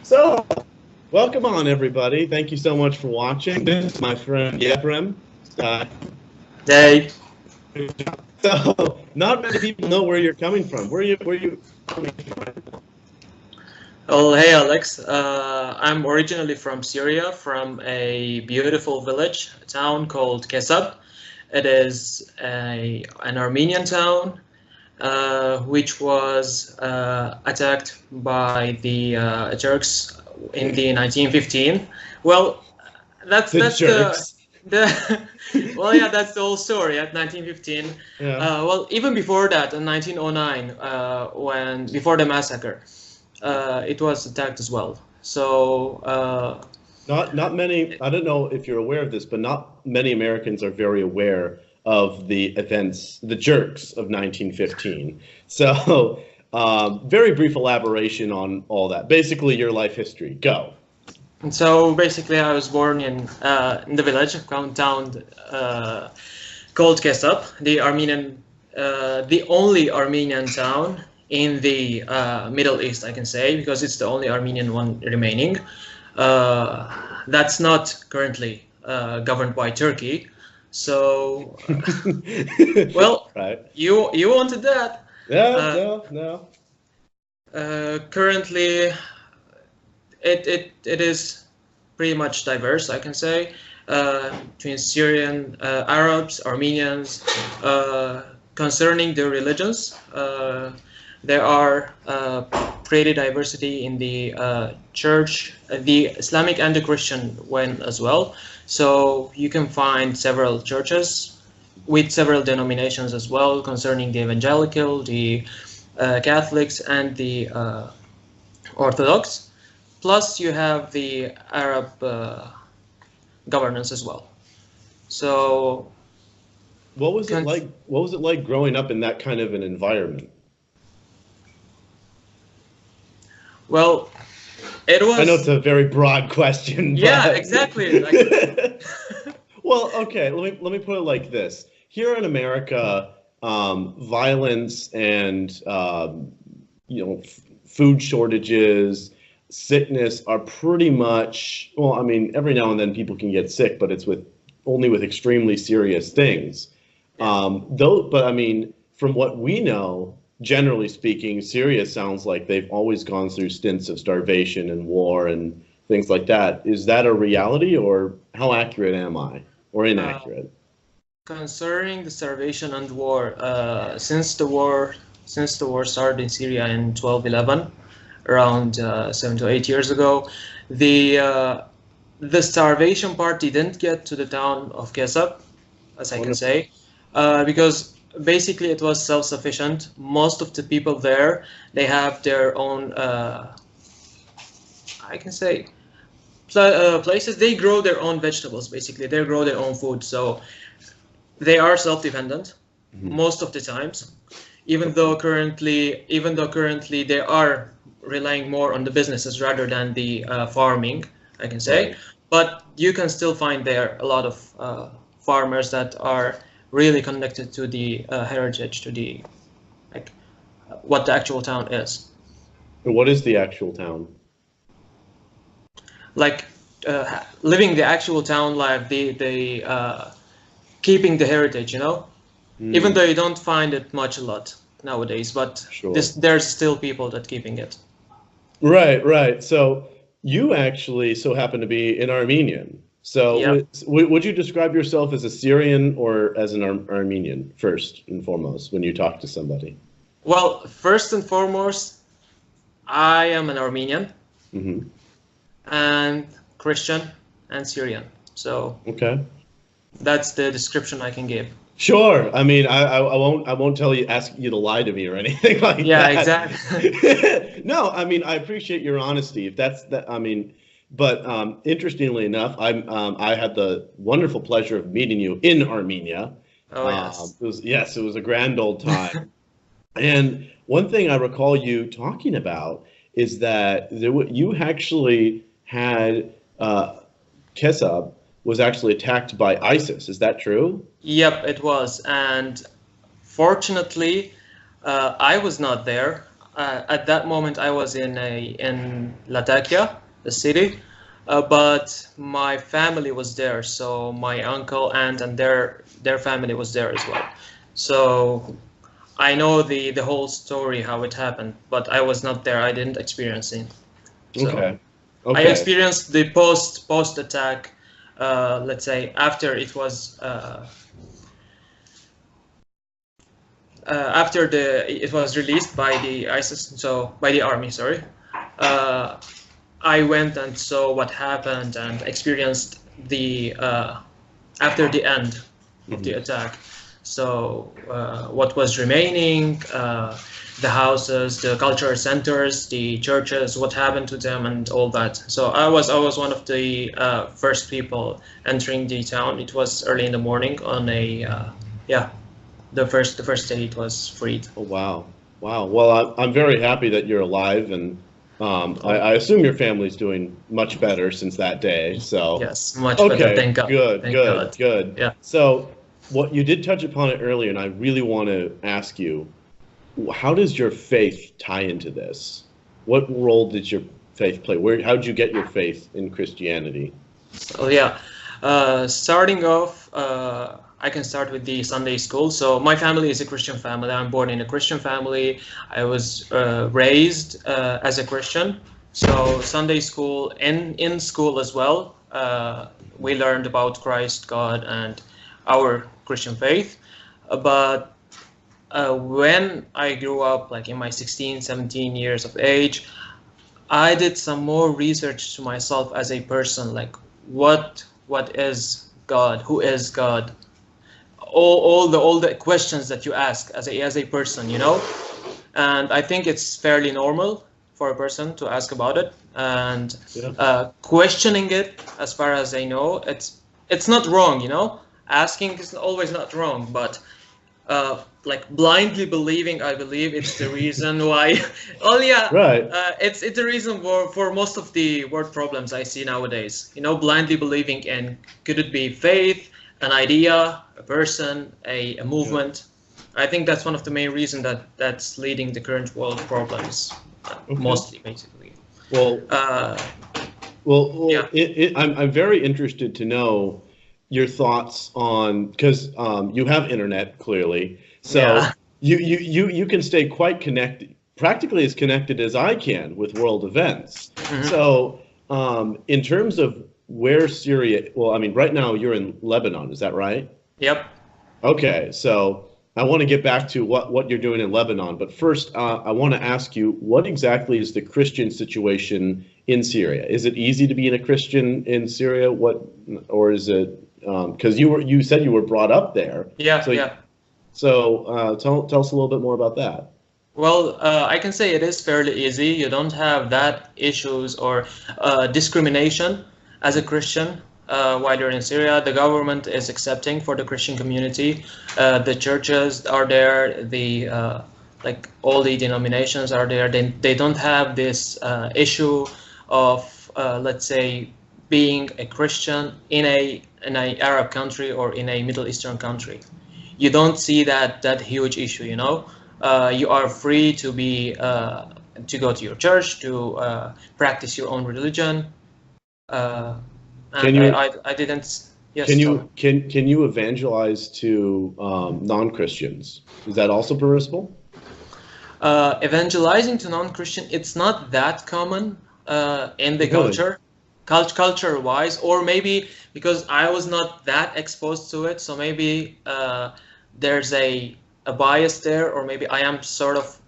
So, welcome on, everybody. Thank you so much for watching. This is my friend Yeprem. Uh, Hey, so, not many people know where you're coming from. Where you coming from? well, hey Alex. I'm originally from Syria, from a beautiful village, a town called Kesab. It is an Armenian town which was attacked by the Turks in the 1915. Well, that's The that's the jerks. the well, yeah, that's the whole story at 1915. Yeah. Well, even before that, in 1909, when before the massacre, it was attacked as well. So Not many. I don't know if you're aware of this, but not many Americans are very aware of the events, the jerks of 1915. So, very brief elaboration on all that. Basically, your life history. Go. basically, I was born in the village, town called Kesap, the only Armenian town in the Middle East, I can say, because it's the only Armenian one remaining. That's not currently governed by Turkey. So, well, Right. you wanted that. Yeah. Uh, No. No. Currently, it is pretty much diverse, I can say, between Syrian Arabs, Armenians. Concerning their religions, there are pretty diversity in the church, the Islamic and the Christian one as well. So you can find several churches with several denominations as well, concerning the evangelical, the Catholics, and the Orthodox. Plus, you have the Arab governance as well. So, What was it like? What was it like growing up in that kind of an environment? well, it I know it's was, a very broad question, yeah, but exactly. Like, well, okay. Let me put it like this. Here in America, violence and food shortages, sickness are pretty much, well, I mean, every now and then people can get sick, but it's with only with extremely serious things. yeah. But I mean, from what we know, generally speaking, Syria sounds like they've always gone through stints of starvation and war and things like that. Is that a reality, or how accurate am I, or Uh, inaccurate? Concerning the starvation and war, since the war started in Syria in 1211, around 7 to 8 years ago, the uh, the starvation part didn't get to the town of Kesab, as I can Wonderful. say, because basically it was self-sufficient. Most of the people there, they have their own, I can say, places. They grow their own vegetables. Basically, they grow their own food, so they are self-dependent Mhm. most of the times. Even though currently they are relying more on the businesses rather than the farming, I can say. Right. But you can still find there a lot of farmers that are really connected to the heritage, to the like what the actual town is. And what is the actual town? Like living the actual town life, keeping the heritage, even Hmm, though you don't find it much a lot nowadays, but sure. there's still people that keeping it. Right, right. So you actually so happen to be an Armenian. So Yeah. would you describe yourself as a Syrian or as an Armenian first and foremost when you talk to somebody? Well, first and foremost, I am an Armenian Hmm. and Christian and Syrian. So Okay. that's the description I can give. Sure. I mean, I won't tell you ask you to lie to me or anything like Yeah, that. exactly. No, I mean, I appreciate your honesty. If that's that, I mean, but interestingly enough, I had the wonderful pleasure of meeting you in Armenia. Oh, yes. It was yes, it was a grand old time. And one thing I recall you talking about is that you actually had Kesab was actually attacked by ISIS. Is that true? Yep, it was. And fortunately, I was not there. at that moment I was in Latakia, the city, but my family was there. So my uncle, aunt, and their family was there as well. So I know the whole story how it happened, but I was not there. I didn't experience it. So Okay. I Okay. experienced the post attack. Let's say after it was. After it was released by the ISIS, so by the army, sorry, uh, I went and saw what happened and experienced the after the end of the attack. So what was remaining, the houses, the cultural centers, the churches, what happened to them, and all that. So I was one of the first people entering the town. It was early in the morning on a yeah. The first day it was freed. Oh, wow. Wow. Well, I'm very happy that you're alive, and I assume your family's doing much better since that day. So Yes, much better. Thank God. Good, Thank good, God. good. Yeah. So what you did touch upon it earlier, and I really want to ask you, how does your faith tie into this? What role did your faith play? How did you get your faith in Christianity? So yeah, starting off, I can start with the Sunday school. So my family is a Christian family. I'm born in a Christian family. I was raised as a Christian. So Sunday school, in school as well, we learned about Christ, God, and our Christian faith. But when I grew up, like in my 16, 17 years of age, I did some more research to myself as a person, like what is God? Who is God? All the questions that you ask as a person, you know. And I think it's fairly normal for a person to ask about it, and questioning it, as far as I know, it's not wrong, you know. Asking is always not wrong, but like blindly believing, I believe it's the reason why. Oh yeah, Right. It's the reason for most of the world problems I see nowadays. You know, blindly believing in, could it be faith, an idea, a person, a movement? I think that's one of the main reasons that's leading the current world problems, mostly, basically. Well, Yeah. I'm very interested to know your thoughts on, because you have internet clearly, so Yeah. you can stay quite connected, practically as connected as I can with world events. So in terms of where Syria, well, I mean, right now you're in Lebanon, is that right? Yep. Okay, so I want to get back to what you're doing in Lebanon, but first I want to ask you, what exactly is the Christian situation in Syria? Is it easy to be a Christian in Syria? Or is it because you said you were brought up there? Yeah. So, Yeah. So tell us a little bit more about that. Well, I can say it is fairly easy. You don't have that issues or discrimination as a Christian while you're in Syria. The government is accepting for the Christian community. The churches are there. The like all the denominations are there. They don't have this issue of let's say being a Christian in a Arab country or in a Middle Eastern country. You don't see that huge issue, you know. You are free to be to go to your church, to practice your own religion. And I didn't. Yes. Can you evangelize to non-Christians? Is that also permissible? Evangelizing to non-Christian, it's not that common in the Really? culture-wise, or maybe because I was not that exposed to it, so maybe there's a bias there, or maybe I am sort of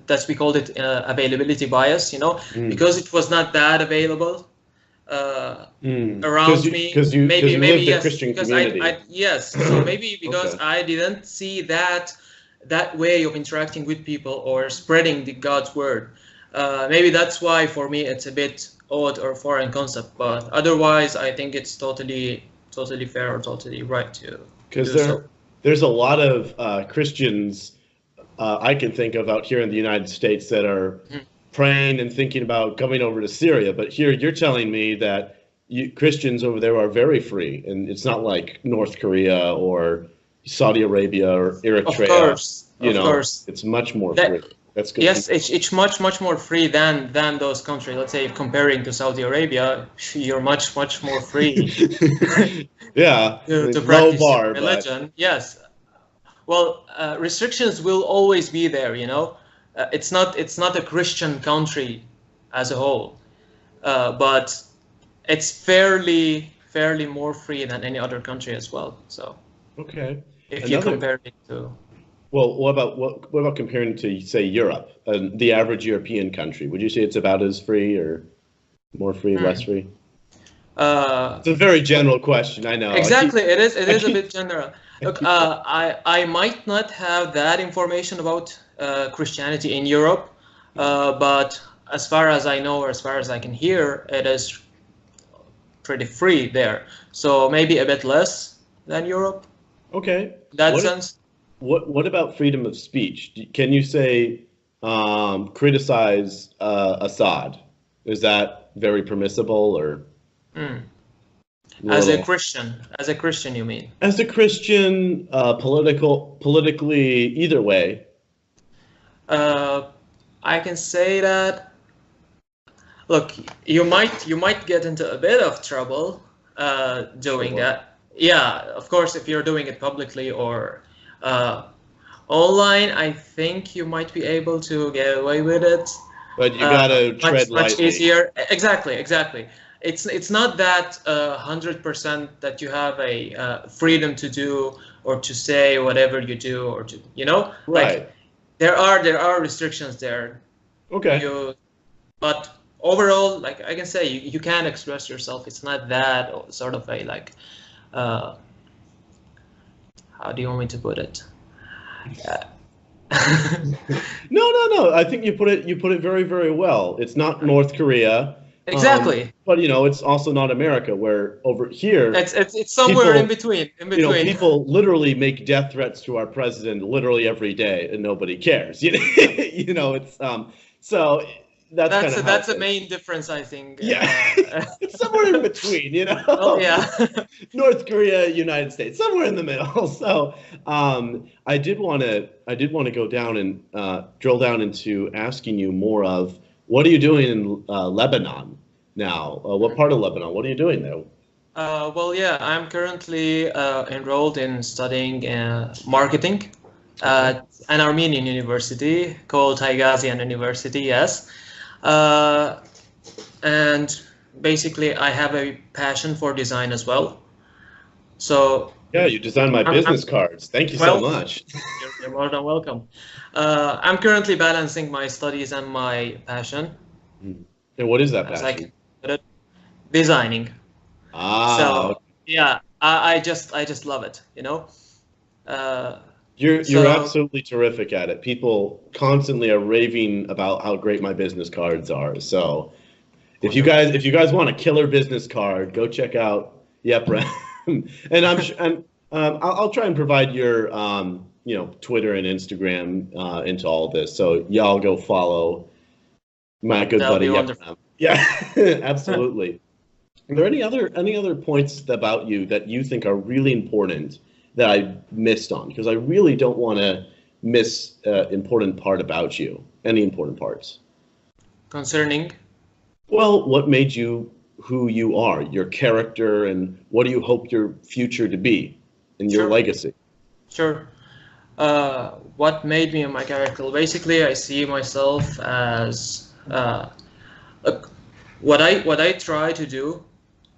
that's we called it availability bias, you know, because it was not that available around me. Because you Maybe lived in a yes, Christian because community. yes, so maybe because Okay. I didn't see that way of interacting with people or spreading the God's word. Maybe that's why for me it's a bit odd or foreign concept, but otherwise I think it's totally fair or totally right to Because do so. there's a lot of Christians I can think of out here in the United States that are praying and thinking about coming over to Syria. But here you're telling me that Christians over there are very free, and it's not like North Korea or Saudi Arabia or Eritrea. Of course, You of know, course. it's much more That free. That's good. Yes, it's much more free than those countries. Let's say comparing to Saudi Arabia, you're much more free Yeah, to low practice your bar, but religion. Yes. Well, restrictions will always be there, you know. It's not a Christian country as a whole, but it's fairly more free than any other country as well. So okay. if you Another, compare it to, well, what about comparing to, say, Europe, the average European country? Would you say it's about as free or more free, less free? uh, It's a very general question, I know. exactly, it I is a keep, bit general. I Look, keep, I might not have that information about Christianity in Europe, but as far as I know, or as far as I can hear, it is pretty free there. So maybe a bit less than Europe okay. in that What sense. what about freedom of speech? Can you say criticize Assad? Is that very permissible or Mm. little? As a Christian, you mean? As a Christian, politically, either way. Uh, I can say that. Look, you might get into a bit of trouble doing Sure. that. Yeah, of course, if you're doing it publicly or uh, online, I think you might be able to get away with it. But you gotta Much tread much lightly. easier. Exactly. It's not that 100% that you have a freedom to do or to say whatever you do or to like Right. there are restrictions there. Okay. You but overall, like I can say, you can express yourself. It's not that sort of a like uh, how do you want me to put it? No. I think you put it very, very well. It's not North Korea, Exactly. but it's also not America, where over here It's somewhere in people, between. In between. people literally make death threats to our president literally every day, and nobody cares. It's so that's kind of how That's it a is. main difference, I think. Yeah, it's somewhere in between. Well, yeah. North Korea, United States, somewhere in the middle. So I did want to go down and drill down into asking you more of what are you doing in Lebanon now? What part of Lebanon? What are you doing there? Well, yeah, I'm currently enrolled in studying marketing Okay. at an Armenian university called Haigazian University, yes. Uh, and basically, I have a passion for design as well. So, Yeah, you designed my I'm business cards. Thank you so well, much. you're more than welcome. I'm currently balancing my studies and my passion, And what is that as I can passion? put it, designing. Ah, So, yeah, I just love it, you know. Uh, you're so absolutely terrific at it. People constantly are raving about how great my business cards are. So wonderful. if you guys want a killer business card, go check out Yeprem. And I'm sure, and I'll try and provide your Twitter and Instagram into all this. So y'all go follow my good That'll buddy be wonderful. Yeprem. Yeah, absolutely. Are there any other points about you that you think are really important that I missed on? Because I really don't want to miss important part about you. Any important parts? Concerning, Well, what made you who you are, your character, and what do you hope your future to be and your sure, legacy? sure. What made me my character? Well, basically, I see myself as look, what I try to do,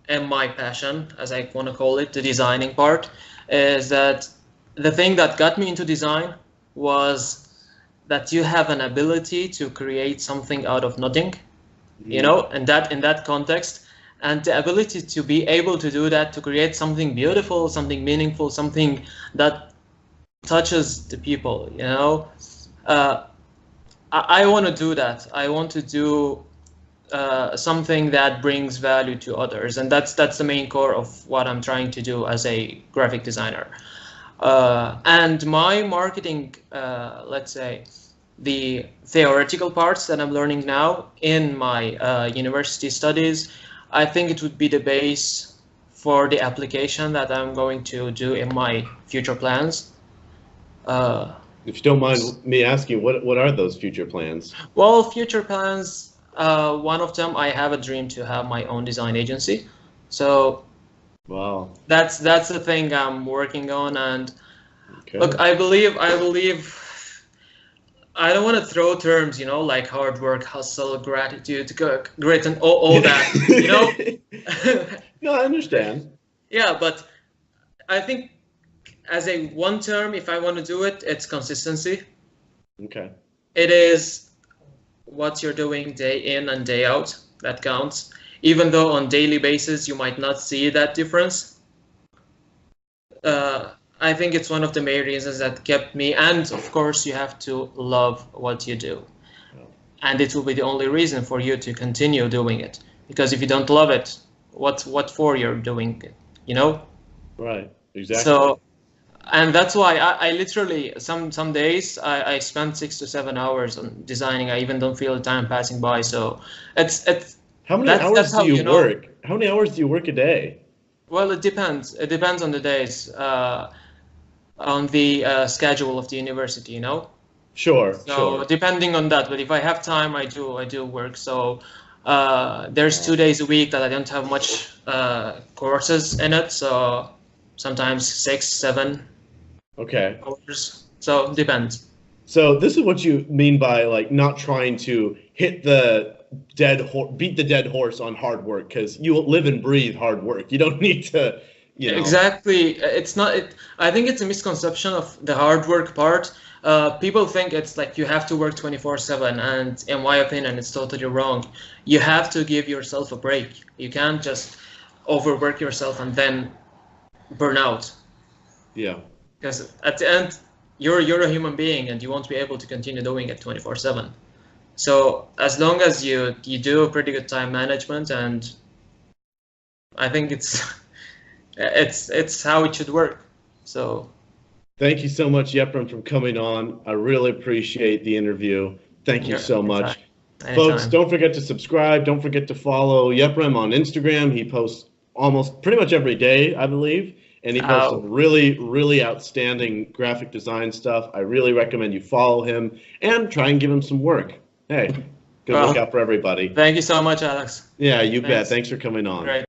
and my passion, as I want to call it, the designing part, is that the thing that got me into design was that you have an ability to create something out of nothing, and that in that context, and the ability to be able to do that, to create something beautiful, something meaningful, something that touches the people, uh, I want to do that. I want to do something that brings value to others, and that's the main core of what I'm trying to do as a graphic designer. And my marketing, let's say, the theoretical parts that I'm learning now in my university studies, I think it would be the base for the application that I'm going to do in my future plans. Uh, If you don't mind me asking, what are those future plans? Well, future plans, one of them, I have a dream to have my own design agency. So Wow. that's the thing I'm working on. And Okay. look, I believe I don't want to throw terms, like hard work, hustle, gratitude, grit, and all that. No, I understand. Yeah, but I think as a one term, if I want to do it, it's consistency. Okay. It is what you're doing day in and day out that counts. Even though on daily basis you might not see that difference. I think it's one of the main reasons that kept me. And of course, you have to love what you do. And it will be the only reason for you to continue doing it. Because if you don't love it, what for you're doing it, Right. Exactly. So, and that's why I literally, some days I spend 6 to 7 hours on designing. I even don't feel the time passing by. So it's how many hours do you work? How many hours do you work a day? Well, it depends. It depends on the days, on the schedule of the university, Sure. So depending on that, but if I have time, I do work. So there's 2 days a week that I don't have much courses in it. So sometimes 6, 7 hours. So depends. So this is what you mean by like not trying to hit the beat the dead horse on hard work, because you live and breathe hard work. You don't need to, Exactly. It's not. I think it's a misconception of the hard work part. People think it's like you have to work 24/7, and in my opinion, it's totally wrong. You have to give yourself a break. You can't just overwork yourself and then burn out. Yeah. Because at the end, you're a human being, and you won't be able to continue doing it 24/7. So as long as you do a pretty good time management, and I think it's how it should work. So thank you so much, Yeprem, for coming on. I really appreciate the interview. Thank you so much. Anytime. Folks, don't forget to subscribe. Don't forget to follow Yeprem on Instagram. He posts almost pretty much every day, I believe. And he posts some really, really outstanding graphic design stuff. I really recommend you follow him and try and give him some work. Hey, good look out for everybody. Thank you so much, Alex. Yeah, you bet. Thanks for coming on. Great.